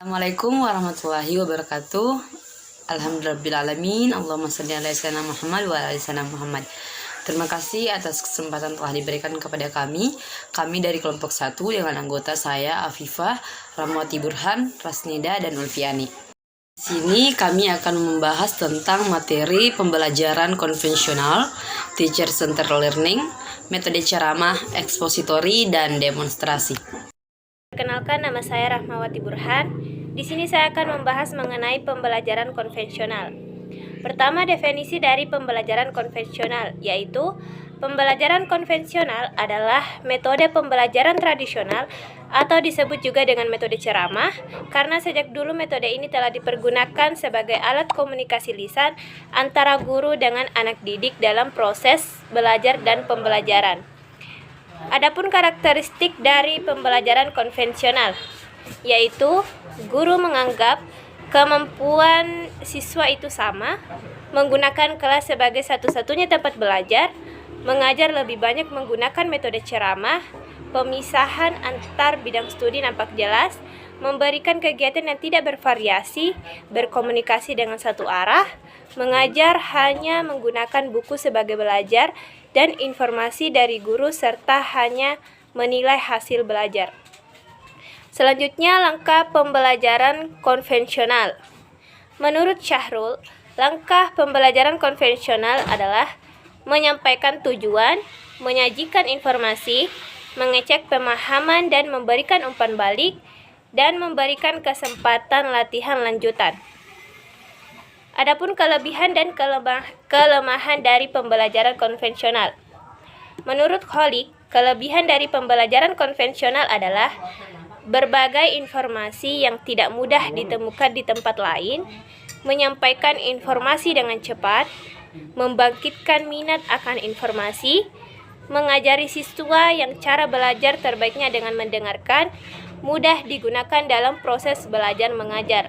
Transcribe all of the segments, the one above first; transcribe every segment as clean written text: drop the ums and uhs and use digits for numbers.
Assalamualaikum warahmatullahi wabarakatuh. Alhamdulillahirrahmanirrahim. Allahumma shalli ala sayyidina Muhammad wa ala sayyidina Muhammad. Terima kasih atas kesempatan telah diberikan kepada kami. Kami dari kelompok 1 dengan anggota saya Afifah, Rahmawati Burhan, Rasnida, dan Ulfiani. Di sini kami akan membahas tentang materi pembelajaran konvensional, teacher center learning, metode ceramah, ekspositori, dan demonstrasi. Perkenalkan, nama saya Rahmawati Burhan. Di sini saya akan membahas mengenai pembelajaran konvensional. Pertama, definisi dari pembelajaran konvensional, yaitu pembelajaran konvensional adalah metode pembelajaran tradisional atau disebut juga dengan metode ceramah, karena sejak dulu metode ini telah dipergunakan sebagai alat komunikasi lisan antara guru dengan anak didik dalam proses belajar dan pembelajaran. Adapun karakteristik dari pembelajaran konvensional, yaitu guru menganggap kemampuan siswa itu sama, menggunakan kelas sebagai satu-satunya tempat belajar, mengajar lebih banyak menggunakan metode ceramah, pemisahan antar bidang studi nampak jelas, memberikan kegiatan yang tidak bervariasi, berkomunikasi dengan satu arah, mengajar hanya menggunakan buku sebagai belajar, dan informasi dari guru serta hanya menilai hasil belajar. Selanjutnya, langkah pembelajaran konvensional. Menurut Syahrul, langkah pembelajaran konvensional adalah menyampaikan tujuan, menyajikan informasi, mengecek pemahaman dan memberikan umpan balik, dan memberikan kesempatan latihan lanjutan. Adapun kelebihan dan kelemahan dari pembelajaran konvensional. Menurut Kholik, kelebihan dari pembelajaran konvensional adalah berbagai informasi yang tidak mudah ditemukan di tempat lain, menyampaikan informasi dengan cepat, membangkitkan minat akan informasi, mengajari siswa yang cara belajar terbaiknya dengan mendengarkan, mudah digunakan dalam proses belajar mengajar.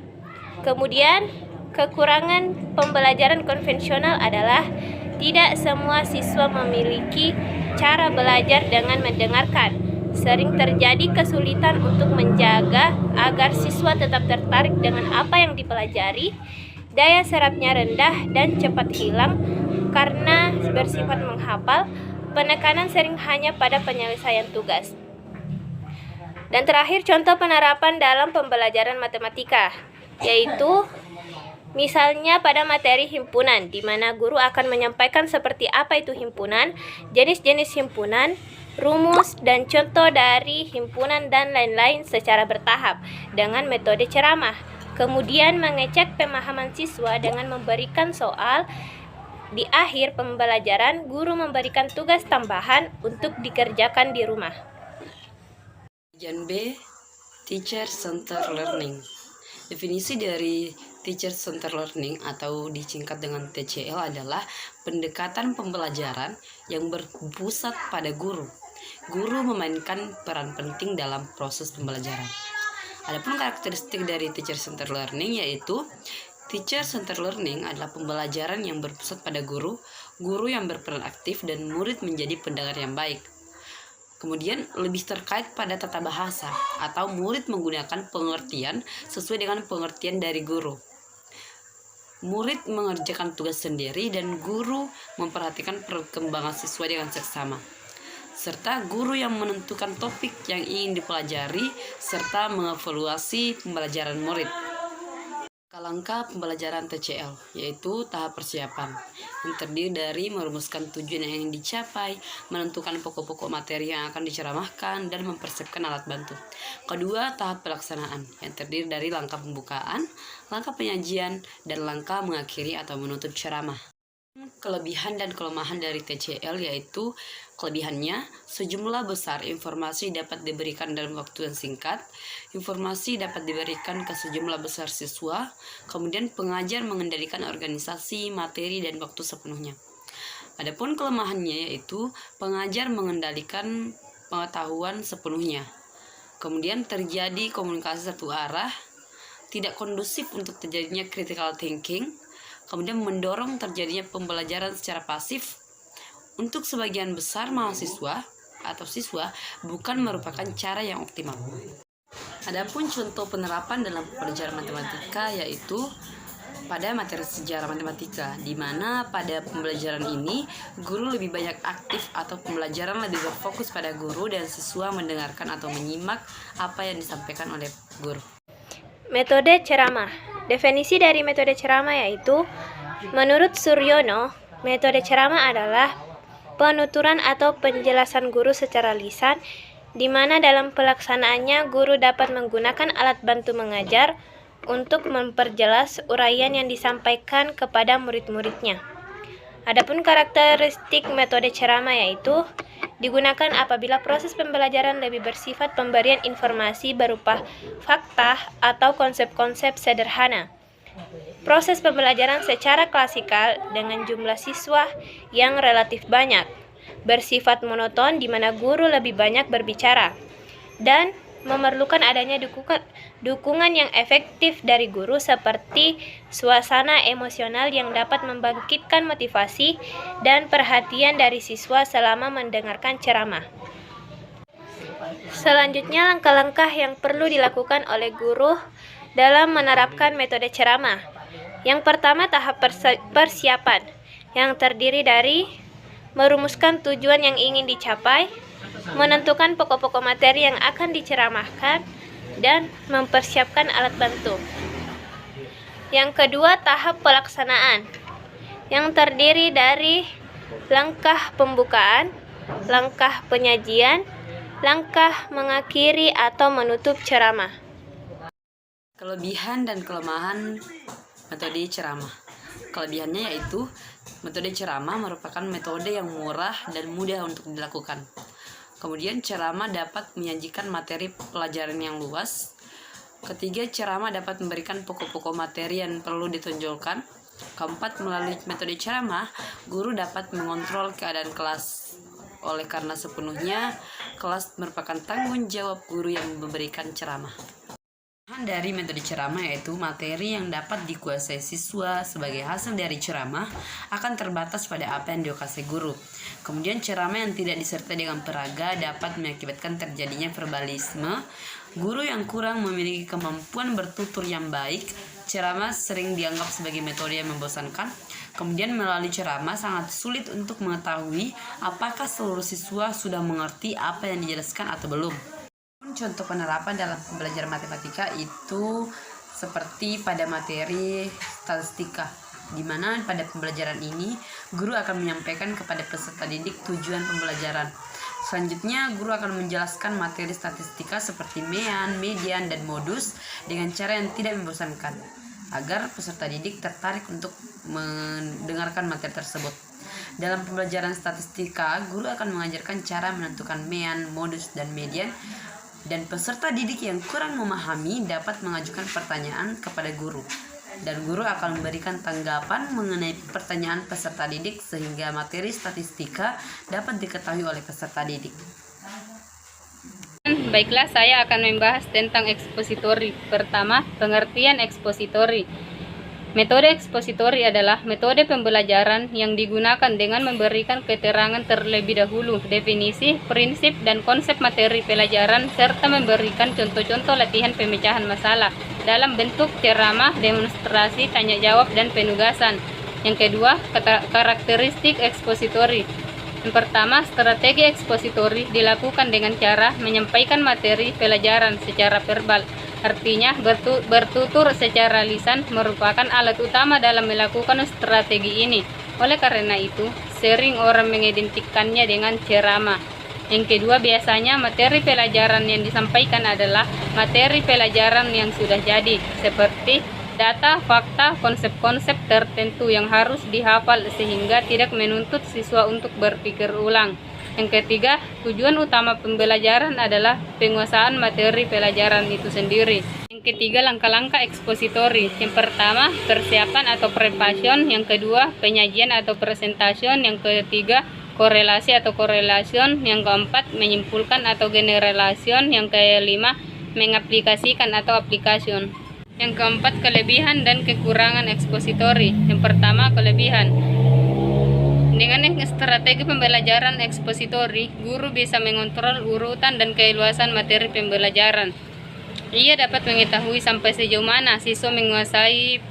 Kemudian, kekurangan pembelajaran konvensional adalah tidak semua siswa memiliki cara belajar dengan mendengarkan. Sering terjadi kesulitan untuk menjaga agar siswa tetap tertarik dengan apa yang dipelajari, daya serapnya rendah dan cepat hilang karena bersifat menghafal, penekanan sering hanya pada penyelesaian tugas. Dan terakhir, contoh penerapan dalam pembelajaran matematika, yaitu misalnya pada materi himpunan, di mana guru akan menyampaikan seperti apa itu himpunan, jenis-jenis himpunan, rumus dan contoh dari himpunan dan lain-lain secara bertahap dengan metode ceramah. Kemudian mengecek pemahaman siswa dengan memberikan soal. Di akhir pembelajaran, guru memberikan tugas tambahan untuk dikerjakan di rumah. Bagian B, Teacher Center Learning. Definisi dari Teacher Center Learning atau disingkat dengan TCL adalah pendekatan pembelajaran yang berpusat pada guru. Guru memainkan peran penting dalam proses pembelajaran. Adapun karakteristik dari Teacher Center Learning yaitu Teacher Center Learning adalah pembelajaran yang berpusat pada guru, guru yang berperan aktif dan murid menjadi pendengar yang baik. Kemudian lebih terkait pada tata bahasa atau murid menggunakan pengertian sesuai dengan pengertian dari guru. Murid mengerjakan tugas sendiri dan guru memperhatikan perkembangan siswa dengan seksama. Serta guru yang menentukan topik yang ingin dipelajari serta mengevaluasi pembelajaran murid. Langkah pembelajaran TCL yaitu tahap persiapan yang terdiri dari merumuskan tujuan yang ingin dicapai, menentukan pokok-pokok materi yang akan diceramahkan, dan mempersiapkan alat bantu. Kedua, tahap pelaksanaan yang terdiri dari langkah pembukaan, langkah penyajian, dan langkah mengakhiri atau menutup ceramah. Kelebihan dan kelemahan dari TCL yaitu kelebihannya, sejumlah besar informasi dapat diberikan dalam waktu yang singkat, informasi dapat diberikan ke sejumlah besar siswa, kemudian pengajar mengendalikan organisasi, materi, dan waktu sepenuhnya. Adapun kelemahannya yaitu pengajar mengendalikan pengetahuan sepenuhnya, kemudian terjadi komunikasi satu arah, tidak kondusif untuk terjadinya critical thinking, kemudian mendorong terjadinya pembelajaran secara pasif. Untuk sebagian besar mahasiswa atau siswa bukan merupakan cara yang optimal. Adapun contoh penerapan dalam pembelajaran matematika yaitu pada materi sejarah matematika, di mana pada pembelajaran ini guru lebih banyak aktif atau pembelajaran lebih berfokus pada guru dan siswa mendengarkan atau menyimak apa yang disampaikan oleh guru. Metode ceramah. Definisi dari metode ceramah yaitu, menurut Suryono, metode ceramah adalah penuturan atau penjelasan guru secara lisan, di mana dalam pelaksanaannya guru dapat menggunakan alat bantu mengajar untuk memperjelas uraian yang disampaikan kepada murid-muridnya. Adapun karakteristik metode ceramah yaitu digunakan apabila proses pembelajaran lebih bersifat pemberian informasi berupa fakta atau konsep-konsep sederhana. Proses pembelajaran secara klasikal dengan jumlah siswa yang relatif banyak, bersifat monoton di mana guru lebih banyak berbicara, dan memerlukan adanya dukungan yang efektif dari guru seperti suasana emosional yang dapat membangkitkan motivasi dan perhatian dari siswa selama mendengarkan ceramah. Selanjutnya, langkah-langkah yang perlu dilakukan oleh guru dalam menerapkan metode ceramah. Yang pertama, tahap persiapan yang terdiri dari merumuskan tujuan yang ingin dicapai, menentukan pokok-pokok materi yang akan diceramahkan, dan mempersiapkan alat bantu. Yang kedua, tahap pelaksanaan yang terdiri dari langkah pembukaan, langkah penyajian, langkah mengakhiri atau menutup ceramah. Kelebihan dan kelemahan metode ceramah. Kelebihannya yaitu metode ceramah merupakan metode yang murah dan mudah untuk dilakukan. Kemudian ceramah dapat menyajikan materi pelajaran yang luas. Ketiga, ceramah dapat memberikan pokok-pokok materi yang perlu ditonjolkan. Keempat, melalui metode ceramah, guru dapat mengontrol keadaan kelas. Oleh karena sepenuhnya, kelas merupakan tanggung jawab guru yang memberikan ceramah. Dari metode ceramah yaitu materi yang dapat dikuasai siswa sebagai hasil dari ceramah akan terbatas pada apa yang dikuasai guru. Kemudian ceramah yang tidak disertai dengan peraga dapat mengakibatkan terjadinya verbalisme. Guru yang kurang memiliki kemampuan bertutur yang baik, ceramah sering dianggap sebagai metode yang membosankan. Kemudian melalui ceramah sangat sulit untuk mengetahui apakah seluruh siswa sudah mengerti apa yang dijelaskan atau belum. Contoh penerapan dalam pembelajaran matematika itu seperti pada materi statistika, di mana pada pembelajaran ini guru akan menyampaikan kepada peserta didik tujuan pembelajaran. Selanjutnya, guru akan menjelaskan materi statistika seperti mean, median, dan modus dengan cara yang tidak membosankan, agar peserta didik tertarik untuk mendengarkan materi tersebut. Dalam pembelajaran statistika, guru akan mengajarkan cara menentukan mean, modus, dan median, dan peserta didik yang kurang memahami dapat mengajukan pertanyaan kepada guru, dan guru akan memberikan tanggapan mengenai pertanyaan peserta didik sehingga materi statistika dapat diketahui oleh peserta didik. Baiklah, saya akan membahas tentang ekspositori. Pertama, pengertian ekspositori. Metode ekspositori adalah metode pembelajaran yang digunakan dengan memberikan keterangan terlebih dahulu, definisi, prinsip, dan konsep materi pelajaran, serta memberikan contoh-contoh latihan pemecahan masalah dalam bentuk ceramah, demonstrasi, tanya jawab, dan penugasan. Yang kedua, karakteristik ekspositori. Yang pertama, strategi ekspositori dilakukan dengan cara menyampaikan materi pelajaran secara verbal. Artinya, bertutur secara lisan merupakan alat utama dalam melakukan strategi ini. Oleh karena itu, sering orang mengidentikannya dengan ceramah. Yang kedua, biasanya materi pelajaran yang disampaikan adalah materi pelajaran yang sudah jadi, seperti data, fakta, konsep-konsep tertentu yang harus dihafal sehingga tidak menuntut siswa untuk berpikir ulang. Yang ketiga, tujuan utama pembelajaran adalah penguasaan materi pelajaran itu sendiri. Yang ketiga, langkah-langkah ekspositori. Yang pertama, persiapan atau preparation. Yang kedua, penyajian atau presentation. Yang ketiga, korelasi atau correlation. Yang keempat, menyimpulkan atau generalization. Yang kelima, mengaplikasikan atau application. Yang keempat, kelebihan dan kekurangan ekspositori. Yang pertama, kelebihan. Dengan strategi pembelajaran ekspositori, guru bisa mengontrol urutan dan keluasan materi pembelajaran. Ia dapat mengetahui sampai sejauh mana siswa menguasai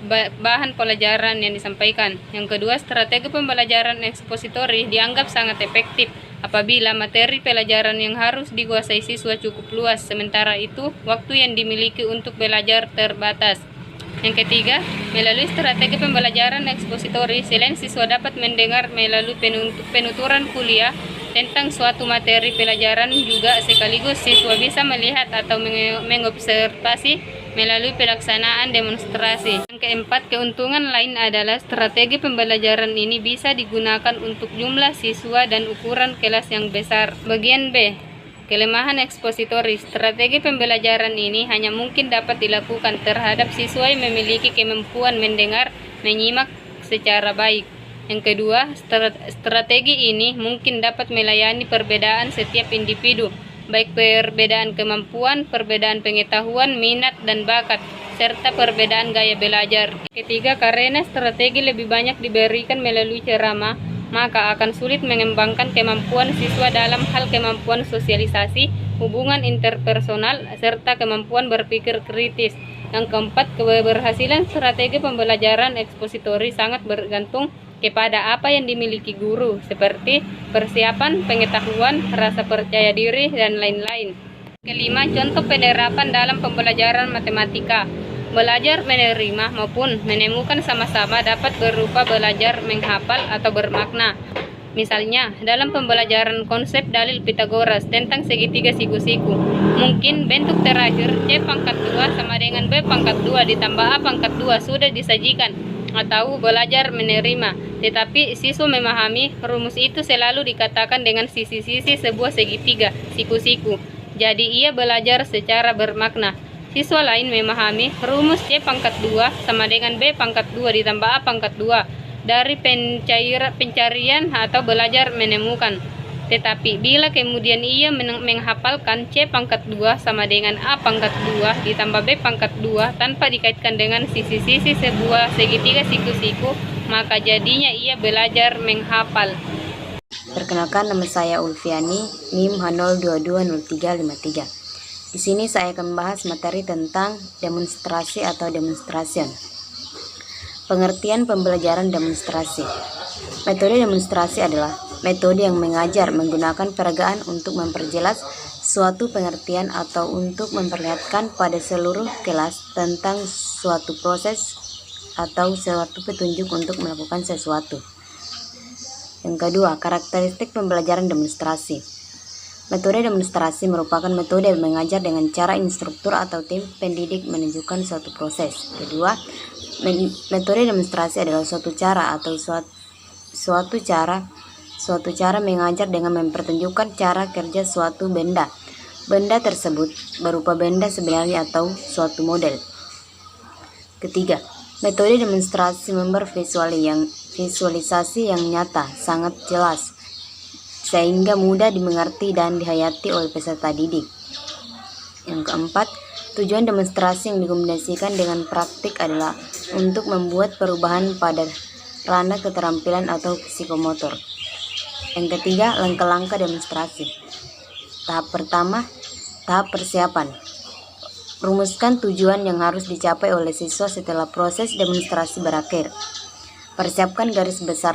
bahan pelajaran yang disampaikan. Yang kedua, strategi pembelajaran ekspositori dianggap sangat efektif apabila materi pelajaran yang harus dikuasai siswa cukup luas, sementara itu waktu yang dimiliki untuk belajar terbatas. Yang ketiga, melalui strategi pembelajaran ekspositori, selain siswa dapat mendengar melalui penuturan kuliah tentang suatu materi pelajaran, juga sekaligus siswa bisa melihat atau mengobservasi melalui pelaksanaan demonstrasi. Yang keempat, keuntungan lain adalah strategi pembelajaran ini bisa digunakan untuk jumlah siswa dan ukuran kelas yang besar. Bagian B, kelemahan ekspositori. Strategi pembelajaran ini hanya mungkin dapat dilakukan terhadap siswa yang memiliki kemampuan mendengar, menyimak secara baik. Yang kedua, strategi ini mungkin dapat melayani perbedaan setiap individu, baik perbedaan kemampuan, perbedaan pengetahuan, minat, dan bakat, serta perbedaan gaya belajar. Ketiga, karena strategi lebih banyak diberikan melalui ceramah, maka akan sulit mengembangkan kemampuan siswa dalam hal kemampuan sosialisasi, hubungan interpersonal, serta kemampuan berpikir kritis. Yang keempat, keberhasilan strategi pembelajaran ekspositori sangat bergantung kepada apa yang dimiliki guru, seperti persiapan, pengetahuan, rasa percaya diri, dan lain-lain. Kelima, contoh penerapan dalam pembelajaran matematika. Belajar menerima maupun menemukan sama-sama dapat berupa belajar menghafal atau bermakna. Misalnya, dalam pembelajaran konsep dalil Pythagoras tentang segitiga siku-siku, mungkin bentuk terakhir C pangkat 2 sama dengan B pangkat 2 ditambah A pangkat 2 sudah disajikan, atau belajar menerima, tetapi siswa memahami rumus itu selalu dikatakan dengan sisi-sisi sebuah segitiga siku-siku. Jadi ia belajar secara bermakna. Siswa lain memahami rumus C pangkat 2 sama dengan B pangkat 2 ditambah A pangkat 2 dari pencarian atau belajar menemukan. Tetapi bila kemudian ia menghafalkan C pangkat 2 sama dengan A pangkat 2 ditambah B pangkat 2 tanpa dikaitkan dengan sisi-sisi sebuah segitiga siku-siku, maka jadinya ia belajar menghafal. Perkenalkan, nama saya Ulfiani, NIM H0220353. Di sini saya akan membahas materi tentang demonstrasi atau demonstration. Pengertian pembelajaran demonstrasi. Metode demonstrasi adalah metode yang mengajar menggunakan peragaan untuk memperjelas suatu pengertian atau untuk memperlihatkan pada seluruh kelas tentang suatu proses atau suatu petunjuk untuk melakukan sesuatu. Yang kedua, karakteristik pembelajaran demonstrasi. Metode demonstrasi merupakan metode yang mengajar dengan cara instruktur atau tim pendidik menunjukkan suatu proses. Kedua, metode demonstrasi adalah suatu cara atau suatu cara mengajar dengan mempertunjukkan cara kerja suatu benda. Benda tersebut berupa benda sebenarnya atau suatu model. Ketiga, metode demonstrasi memberi visualisasi yang nyata, sangat jelas, sehingga mudah dimengerti dan dihayati oleh peserta didik. Yang keempat, tujuan demonstrasi yang dikombinasikan dengan praktik adalah untuk membuat perubahan pada ranah keterampilan atau psikomotor. Yang ketiga, langkah-langkah demonstrasi. Tahap pertama, tahap persiapan. Rumuskan tujuan yang harus dicapai oleh siswa setelah proses demonstrasi berakhir. Persiapkan garis besar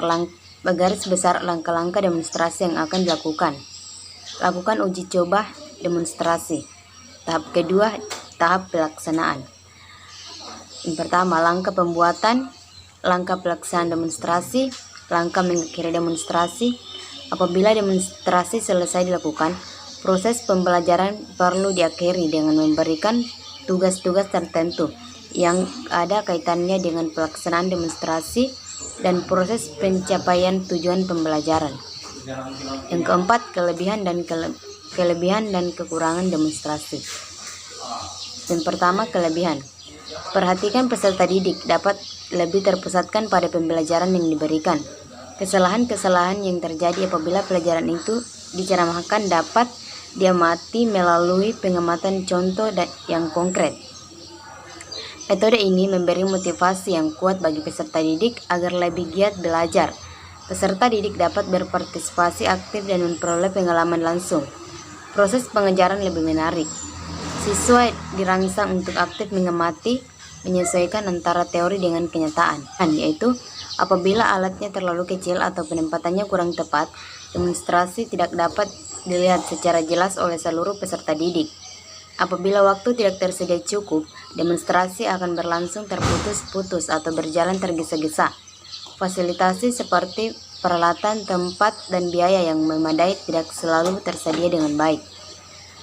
langkah-langkah demonstrasi yang akan dilakukan. Lakukan uji coba demonstrasi. Tahap kedua, tahap pelaksanaan. Yang pertama, langkah pembuatan, langkah pelaksanaan demonstrasi, langkah mengakhiri demonstrasi. Apabila demonstrasi selesai dilakukan, proses pembelajaran perlu diakhiri dengan memberikan tugas-tugas tertentu yang ada kaitannya dengan pelaksanaan demonstrasi dan proses pencapaian tujuan pembelajaran. Yang keempat, kelebihan dan kekurangan demonstrasi. Yang pertama, kelebihan. Perhatikan peserta didik dapat lebih terpusatkan pada pembelajaran yang diberikan. Kesalahan-kesalahan yang terjadi apabila pelajaran itu diceramahkan dapat diamati melalui pengamatan contoh yang konkret. Metode ini memberi motivasi yang kuat bagi peserta didik agar lebih giat belajar. Peserta didik dapat berpartisipasi aktif dan memperoleh pengalaman langsung. Proses pengajaran lebih menarik. Siswa dirangsang untuk aktif mengamati, menyesuaikan antara teori dengan kenyataan, yaitu apabila alatnya terlalu kecil atau penempatannya kurang tepat, demonstrasi tidak dapat dilihat secara jelas oleh seluruh peserta didik. Apabila waktu tidak tersedia cukup, demonstrasi akan berlangsung terputus-putus atau berjalan tergesa-gesa. Fasilitasi seperti peralatan, tempat, dan biaya yang memadai tidak selalu tersedia dengan baik.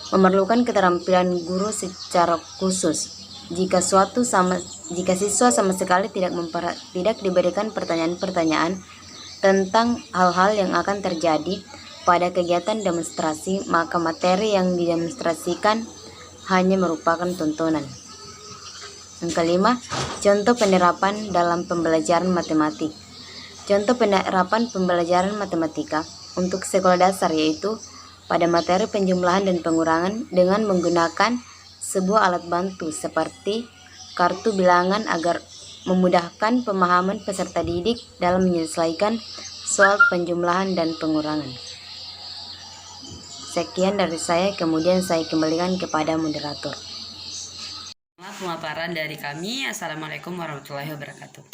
Memerlukan keterampilan guru secara khusus. Jika siswa sama sekali tidak diberikan pertanyaan-pertanyaan tentang hal-hal yang akan terjadi pada kegiatan demonstrasi, maka materi yang didemonstrasikan hanya merupakan tontonan. Yang kelima, contoh penerapan dalam pembelajaran matematik. Contoh penerapan pembelajaran matematika untuk sekolah dasar yaitu pada materi penjumlahan dan pengurangan dengan menggunakan sebuah alat bantu seperti kartu bilangan agar memudahkan pemahaman peserta didik dalam menyelesaikan soal penjumlahan dan pengurangan. Sekian dari saya, kemudian saya kembalikan kepada moderator. Pemaparan dari kami. Assalamualaikum warahmatullahi wabarakatuh.